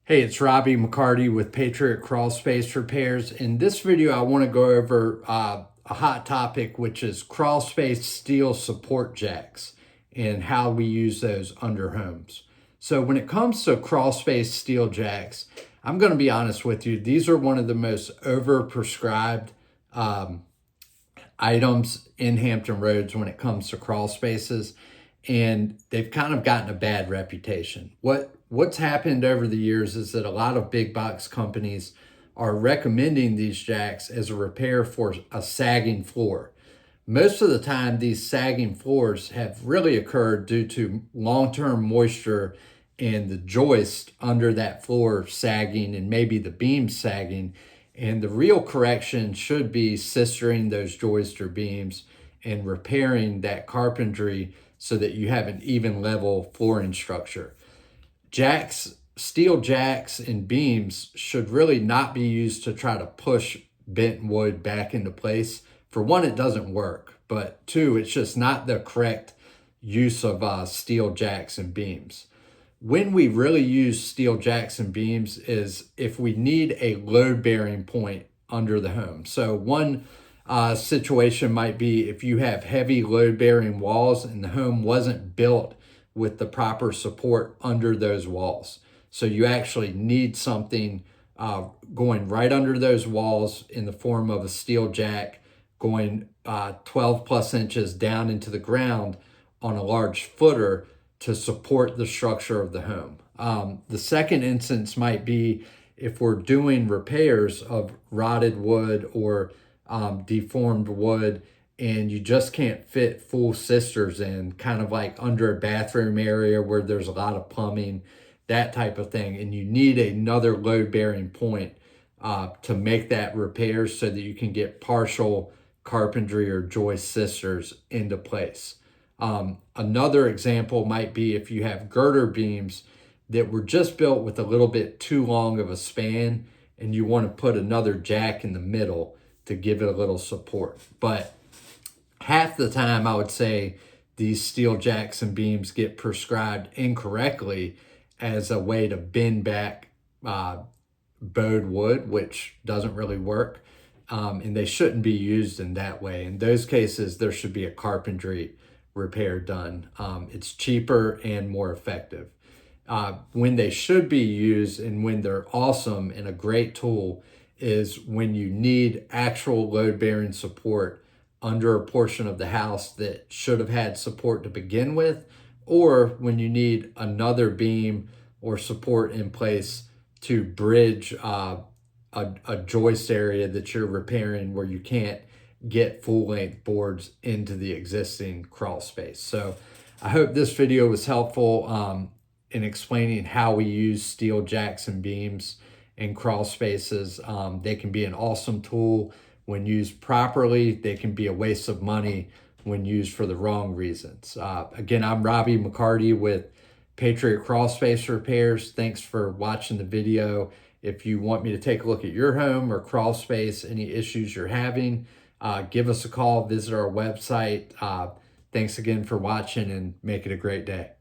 Hey, it's Robbie McCarty with Patriot Crawl Space Repairs. In this video, I want to go over a hot topic, which is crawl space steel support jacks and how we use those under homes. So when it comes to crawl space steel jacks, I'm going to be honest with you, these are one of the most overprescribed items in Hampton Roads when it comes to crawl spaces, and they've kind of gotten a bad reputation. What's happened over the years is that a lot of big box companies are recommending these jacks as a repair for a sagging floor. Most of the time, these sagging floors have really occurred due to long-term moisture and the joist under that floor sagging and maybe the beam sagging. And the real correction should be sistering those joists or beams and repairing that carpentry so that you have an even level flooring structure. Steel jacks and beams should really not be used to try to push bent wood back into place. For one, it doesn't work, but two, it's just not the correct use of steel jacks and beams. When we really use steel jacks and beams is if we need a load-bearing point under the home. So one situation might be if you have heavy load-bearing walls and the home wasn't built with the proper support under those walls. So you actually need something going right under those walls in the form of a steel jack going 12 plus inches down into the ground on a large footer to support the structure of the home. The second instance might be if we're doing repairs of rotted wood or deformed wood and you just can't fit full sisters in, kind of like under a bathroom area where there's a lot of plumbing, that type of thing, and you need another load-bearing point to make that repair so that you can get partial carpentry or joist sisters into place. Another example might be if you have girder beams that were just built with a little bit too long of a span and you want to put another jack in the middle to give it a little support. But half the time, I would say these steel jacks and beams get prescribed incorrectly as a way to bend back bowed wood, which doesn't really work. And they shouldn't be used in that way. In those cases, there should be a carpentry repair done. It's cheaper and more effective. When they should be used and when they're awesome and a great tool is when you need actual load-bearing support under a portion of the house that should have had support to begin with, or when you need another beam or support in place to bridge a joist area that you're repairing where you can't get full-length boards into the existing crawl space. So I hope this video was helpful in explaining how we use steel jacks and beams in crawl spaces. They can be an awesome tool when used properly. They can be a waste of money when used for the wrong reasons. Again, I'm Robbie McCarty with Patriot Crawl Space Repairs. Thanks for watching the video. If you want me to take a look at your home or crawl space, any issues you're having, give us a call, visit our website. Thanks again for watching and make it a great day.